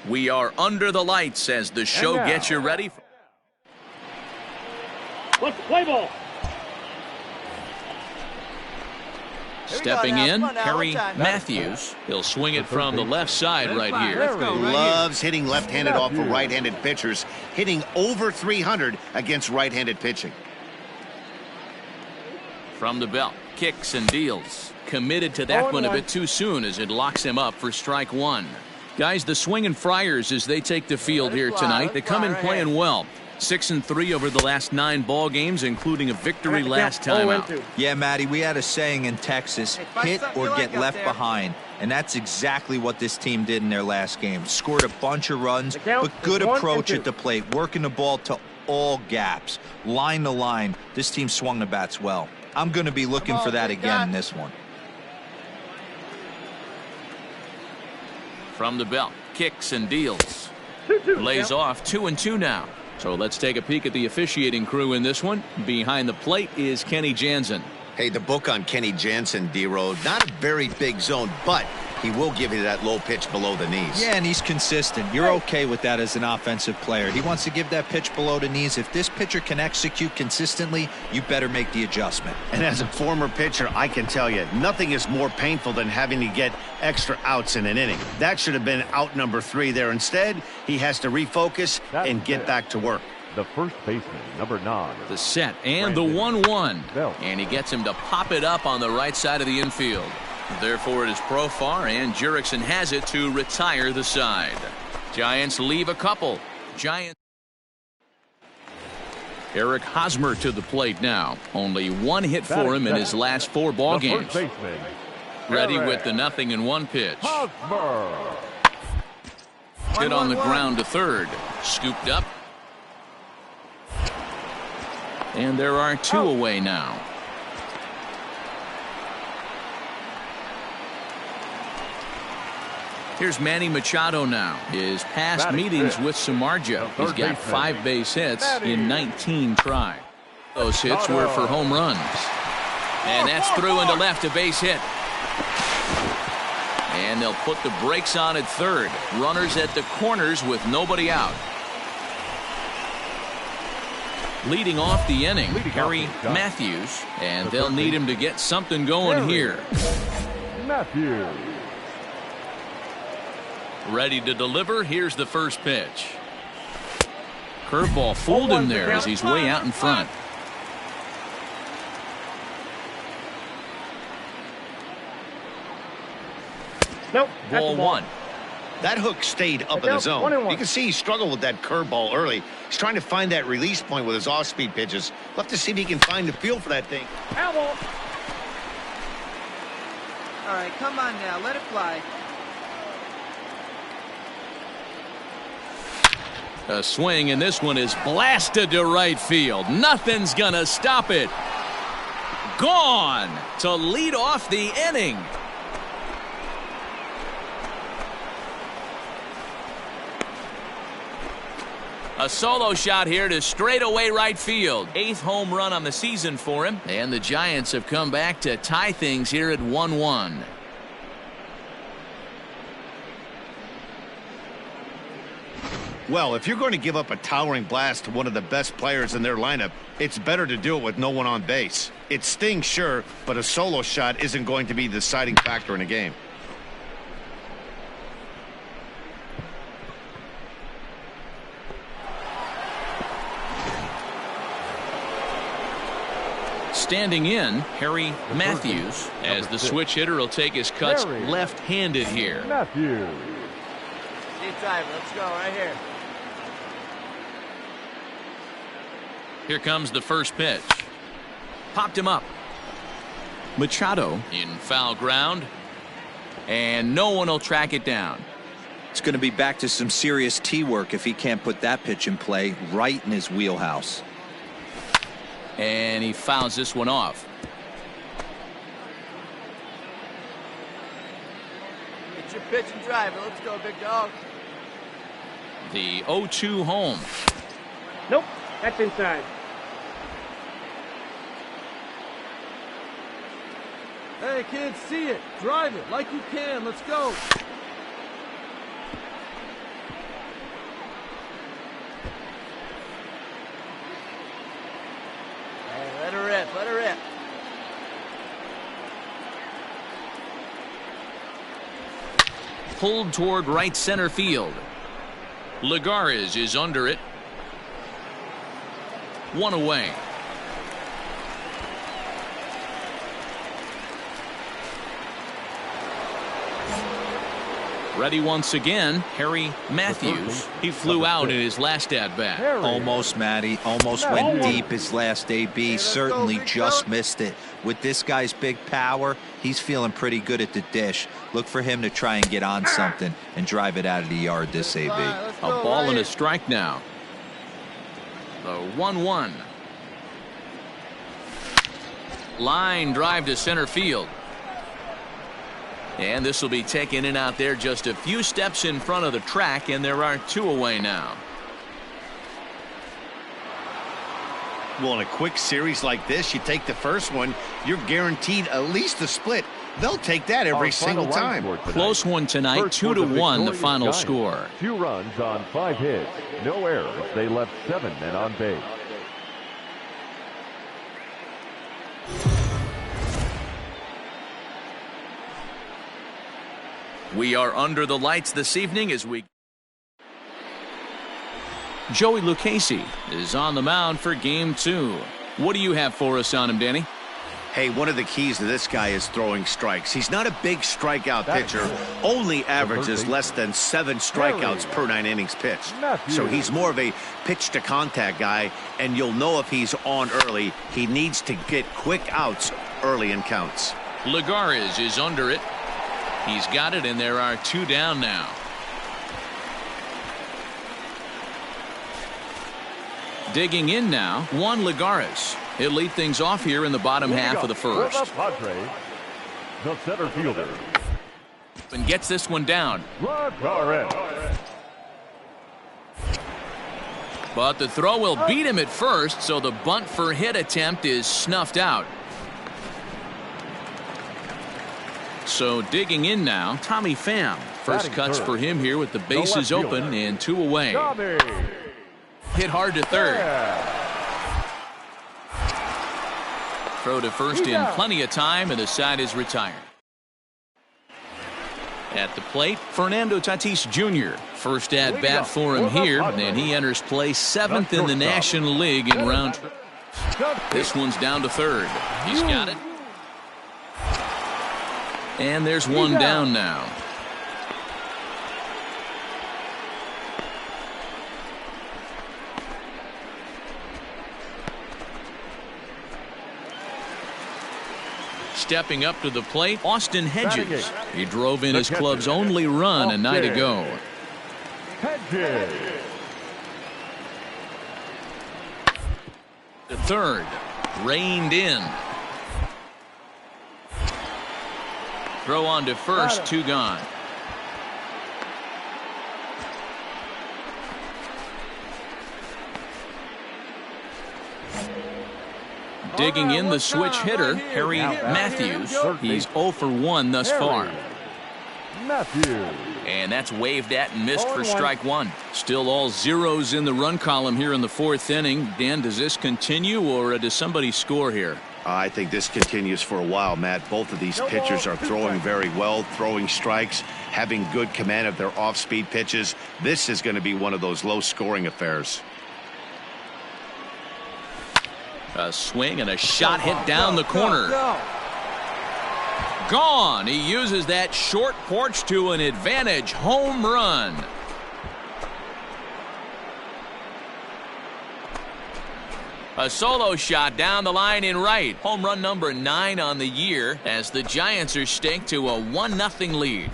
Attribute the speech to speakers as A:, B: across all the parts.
A: We are under the lights as the show gets you ready.
B: Let's play ball.
A: Stepping in, Harry Matthews. He'll swing it from the left side right here.
C: Loves hitting left-handed off of right-handed pitchers, hitting over 300 against right-handed pitching.
A: From the belt, kicks and deals. Committed to that one a bit too soon as it locks him up for strike one. Guys, the swinging Friars as they take the field here tonight. They come in playing well. 6-3 over the last 9 ball games, including a victory last time out.
D: Yeah, Matty, we had a saying in Texas, hit or get left behind. And that's exactly what this team did in their last game. Scored a bunch of runs, but good approach at the plate, working the ball to all gaps. Line to line, this team swung the bats well. I'm going to be looking for that again in this one.
A: From the belt, kicks and deals. Lays off 2-2 now. So let's take a peek at the officiating crew in this one. Behind the plate is Kenny Jansen.
C: Hey, the book on Kenny Jansen, D-Road, not a very big zone, but he will give you that low pitch below the knees.
D: Yeah, and he's consistent. You're okay with that as an offensive player. He wants to give that pitch below the knees. If this pitcher can execute consistently, you better make the adjustment.
C: And as a former pitcher, I can tell you, nothing is more painful than having to get extra outs in an inning. That should have been out number 3 there. Instead, he has to refocus and get back to work.
B: The first baseman, number 9.
A: The set and the 1-1. And he gets him to pop it up on the right side of the infield. Therefore, it is Profar, and Jurickson has it to retire the side. Giants leave a couple. Giants. Eric Hosmer to the plate now. Only 1 hit for him in his last 4 ball games. Ready with the 0-1 pitch. Hit on the ground to third. Scooped up. And there are 2 away now. Here's Manny Machado now. His past meetings with Samardzija. He's got 5 base hits in 19 tries. Those hits were for home runs. And that's through into left, a base hit. And they'll put the brakes on at third. Runners at the corners with nobody out. Leading off the inning, Harry Matthews. And they'll need him to get something going here.
B: Matthews.
A: Ready to deliver. Here's the first pitch. Curveball fooled him there as he's way out in front.
B: Nope.
A: Ball 1.
C: That hook stayed up in the zone. You can see he struggled with that curveball early. He's trying to find that release point with his off-speed pitches. We'll have to see if he can find the feel for that thing.
E: All right, come on now. Let it fly.
A: A swing, and this one is blasted to right field. Nothing's gonna stop it. Gone to lead off the inning. A solo shot here to straightaway right field. 8th home run on the season for him. And the Giants have come back to tie things here at 1-1.
C: Well, if you're going to give up a towering blast to one of the best players in their lineup, it's better to do it with no one on base. It stings, sure, but a solo shot isn't going to be the deciding factor in a game.
A: Standing in, Harry Matthews, as the switch hitter will take his cuts left-handed here.
B: Matthews.
E: Deep drive. Let's go right here.
A: Here comes the first pitch. Popped him up. Machado in foul ground. And no one will track it down.
D: It's going to be back to some serious tee work if he can't put that pitch in play right in his wheelhouse.
A: And he fouls this one off.
E: Get your pitch and drive it. Let's go, big dog.
A: The 0-2 home.
B: Nope. That's inside.
E: Hey, kids, see it. Drive it like you can. Let's go.
A: pulled toward right center field. Lagares is under it. One away. Ready once again, Harry Matthews. He flew out in his last at-bat.
D: Almost, Matty. Almost went deep his last AB. Certainly just missed it. With this guy's big power, he's feeling pretty good at the dish. Look for him to try and get on something and drive it out of the yard this AB.
A: A ball and a strike now. The 1-1. Line drive to center field. And this will be taken in out there just a few steps in front of the track, and there are 2 away now.
C: Well, in a quick series like this, you take the first one, you're guaranteed at least a split. They'll take that every single time.
A: Close one tonight, 2-1 the final score.
B: 2 runs on 5 hits, no errors. They left 7 men on base.
A: We are under the lights this evening as we... Joey Lucchesi is on the mound for game 2. What do you have for us on him, Danny?
C: Hey, one of the keys to this guy is throwing strikes. He's not a big strikeout pitcher. Only averages less than 7 strikeouts per 9 innings pitched. So he's more of a pitch-to-contact guy, and you'll know if he's on early. He needs to get quick outs early in counts.
A: Lagares is under it. He's got it, and there are 2 down now. Digging in now, Juan Lagares. He'll lead things off here in the bottom half of the first.
B: The center fielder.
A: And gets this one down.
B: Lagares.
A: But the throw will beat him at first, so the bunt for hit attempt is snuffed out. So digging in now, Tommy Pham. First cuts for him here with the bases open and 2 away. Hit hard to third. Throw to first in plenty of time, and the side is retired. At the plate, Fernando Tatis Jr. First at bat for him here, and he enters play 7th in the National League in round. This one's down to third. He's got it. And there's 1 down now. Stepping up to the plate, Austin Hedges. He drove in his club's only run a night ago. The third, reined in. Throw on to first, 2 gone. Digging in the switch hitter, Harry Matthews. He's 0 for 1 thus far. And that's waved at and missed for strike 1. Still all zeros in the run column here in the 4th inning. Dan, does this continue, or does somebody score here?
C: I think this continues for a while, Matt. Both of these pitchers are throwing very well, throwing strikes, having good command of their off-speed pitches. This is going to be one of those low-scoring affairs.
A: A swing and a shot hit down the corner. Gone. He uses that short porch to an advantage home run. A solo shot down the line in right. Home run number 9 on the year as the Giants are staked to a 1-0 lead.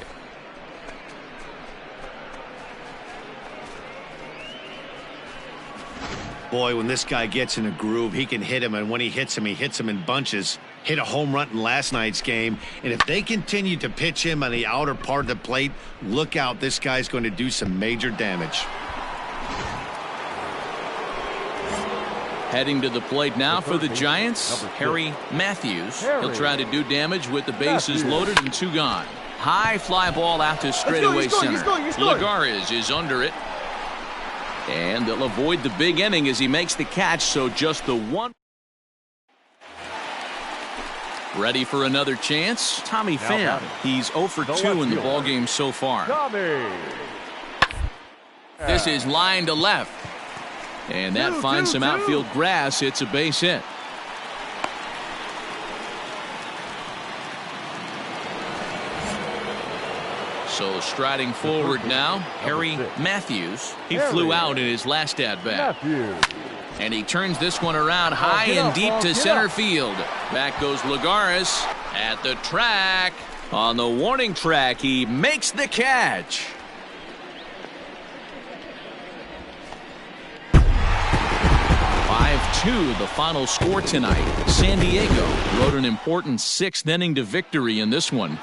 C: Boy, when this guy gets in a groove, he can hit him, and when he hits him in bunches. Hit a home run in last night's game, and if they continue to pitch him on the outer part of the plate, look out, this guy's going to do some major damage.
A: Heading to the plate now for the Giants, Harry Matthews. He'll try to do damage with the bases loaded and 2 gone. High fly ball out to straightaway center. Lagares is under it. And they'll avoid the big inning as he makes the catch, so just the 1. Ready for another chance? Tommy Pham. He's 0 for 2 in the ballgame so far. This is line to left. And that finds some outfield grass. It's a base hit. So striding forward now, Harry Matthews. He flew out in his last at-bat. And he turns this one around high and deep to center field. Back goes Lagares at the track. On the warning track, he makes the catch. The final score tonight. San Diego rode an important 6th inning to victory in this one.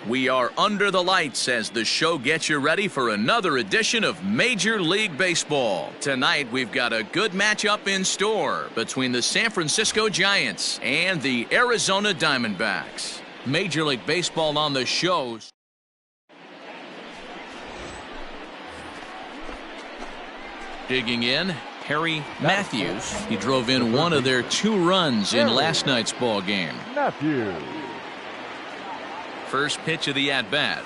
A: We are under the lights as the show gets you ready for another edition of Major League Baseball. Tonight we've got a good matchup in store between the San Francisco Giants and the Arizona Diamondbacks. Major League Baseball on the show. Digging in, Harry Matthews. He drove in one of their 2 runs in last night's ball game.
B: Matthews.
A: First pitch of the at-bat.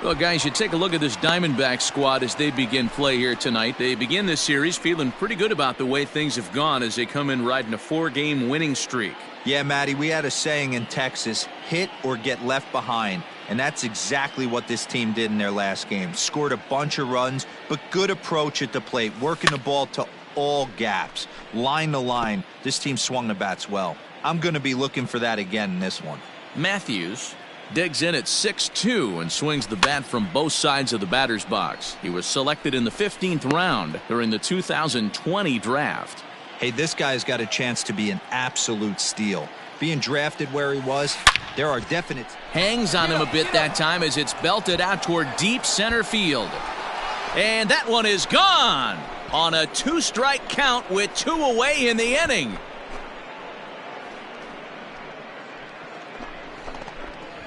A: Well, guys, you take a look at this Diamondback squad as they begin play here tonight. They begin this series feeling pretty good about the way things have gone as they come in riding a 4-game winning streak.
D: Yeah, Matty, we had a saying in Texas, hit or get left behind. And that's exactly what this team did in their last game. Scored a bunch of runs, but good approach at the plate, working the ball to all gaps. Line to line, this team swung the bats well. I'm going to be looking for that again in this one.
A: Matthews digs in at 6'2" and swings the bat from both sides of the batter's box. He was selected in the 15th round during the 2020 draft.
D: Hey, this guy's got a chance to be an absolute steal. Being drafted where he was, there are definite...
A: Hangs on him a bit that time as it's belted out toward deep center field. And that one is gone on a 2-strike count with 2 away in the inning.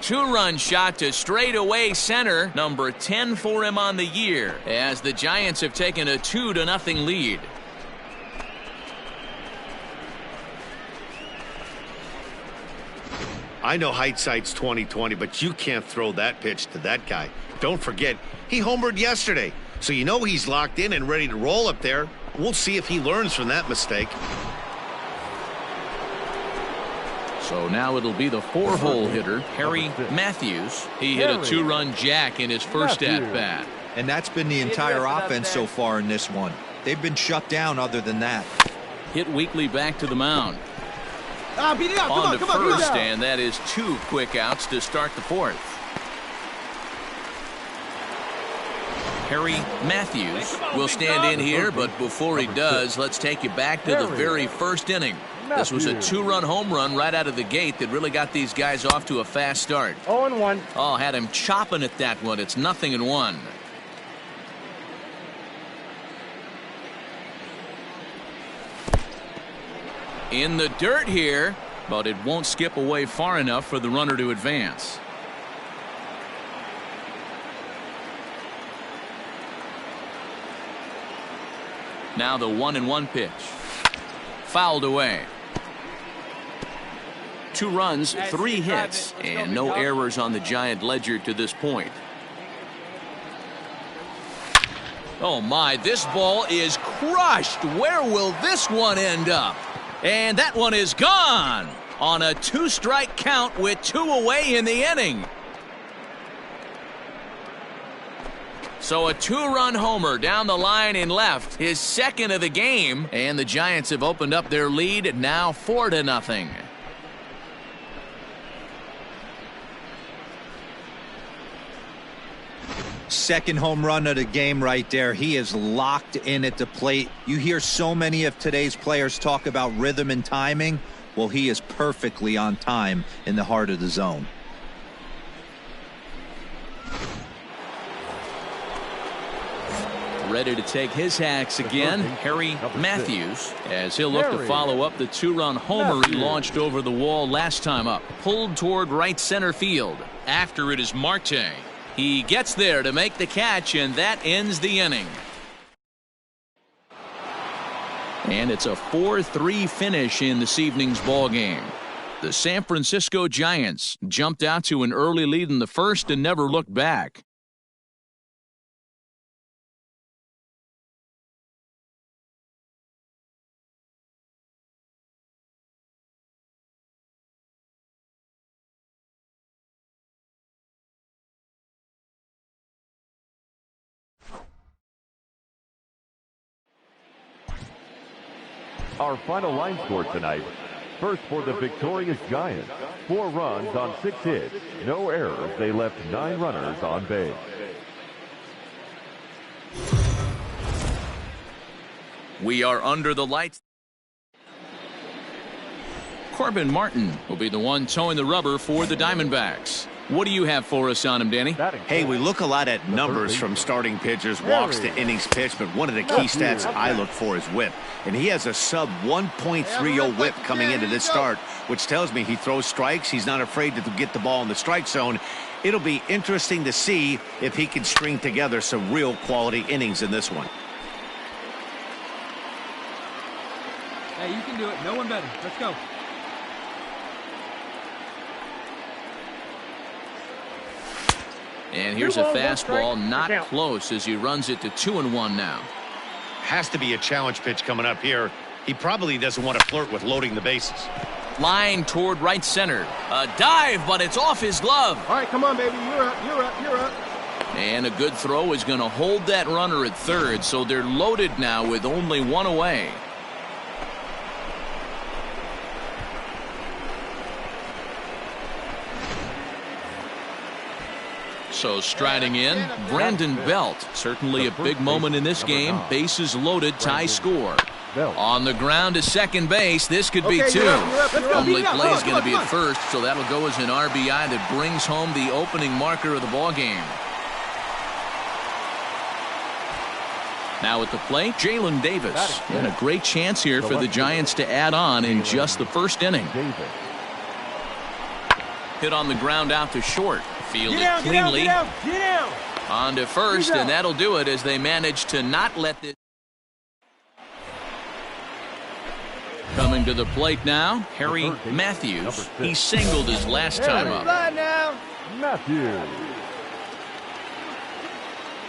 A: 2-run shot to straightaway center, number 10 for him on the year, as the Giants have taken a 2-0 lead.
C: I know hindsight's 20/20, but you can't throw that pitch to that guy. Don't forget, he homered yesterday, so you know he's locked in and ready to roll up there. We'll see if he learns from that mistake.
A: So now it'll be the 4-hole hitter, Harry Matthews. He hit a 2-run jack in his first at-bat.
D: And that's been the entire offense so far in this one. They've been shut down other than that.
A: Hit weakly back to the mound. On to first, and that is 2 quick outs to start the 4th. Harry Matthews will stand in here, but before he does, let's take you back to the very first inning. This was a 2-run home run right out of the gate that really got these guys off to a fast start.
B: 0-1.
A: Oh, had him chopping at that one. It's 0-1. In the dirt here, but it won't skip away far enough for the runner to advance. Now the 1-1 pitch. Fouled away. 2 runs, 3 hits, and no errors on the Giant ledger to this point. Oh my, this ball is crushed. Where will this one end up? And that one is gone on a 2-strike count with 2 away in the inning. So a 2-run homer down the line in left, his second of the game, and the Giants have opened up their lead now 4-0.
D: Second home run of the game right there. He is locked in at the plate. You hear so many of today's players talk about rhythm and timing. Well, he is perfectly on time in the heart of the zone.
A: Ready to take his hacks again, Harry Matthews, as he'll look to follow up the 2-run homer he launched over the wall last time up. Pulled toward right center field. After it is Marte. He gets there to make the catch, and that ends the inning. And it's a 4-3 finish in this evening's ball game. The San Francisco Giants jumped out to an early lead in the first and never looked back.
B: Our final line score tonight. First for the victorious Giants. 4 runs on 6 hits. No errors. They left 9 runners on base.
A: We are under the lights. Corbin Martin will be the one towing the rubber for the Diamondbacks. What do you have for us on him, Danny?
C: Hey, we look a lot at numbers from starting pitchers, walks to innings pitched, but one of the key stats I look for is whip. And he has a sub 1.30 whip coming into this start, which tells me he throws strikes. He's not afraid to get the ball in the strike zone. It'll be interesting to see if he can string together some real quality innings in this one.
E: Hey, you can do it. No one better. Let's go.
A: And here's a fastball not close as he runs it to 2-1 now.
C: Has to be a challenge pitch coming up here. He probably doesn't want to flirt with loading the bases.
A: Line toward right center. A dive, but it's off his glove.
E: All right, come on, baby. You're up. You're up. You're up.
A: And a good throw is going to hold that runner at third, so they're loaded now with only 1 away. So striding in, Brandon Belt. Certainly a big moment in this game. Bases loaded, tie score. On the ground to second base. This could be 2. Play is going to be at first, so that'll go as an RBI that brings home the opening marker of the ball game. Now at the plate, Jalen Davis. And a great chance here for the Giants to add on in just the first inning. Hit on the ground out to short. Fielded cleanly.
E: Get down.
A: On to first, and that'll do it as they manage to not let this. Coming to the plate now, Harry Matthews. He singled his last time up.
B: Matthews.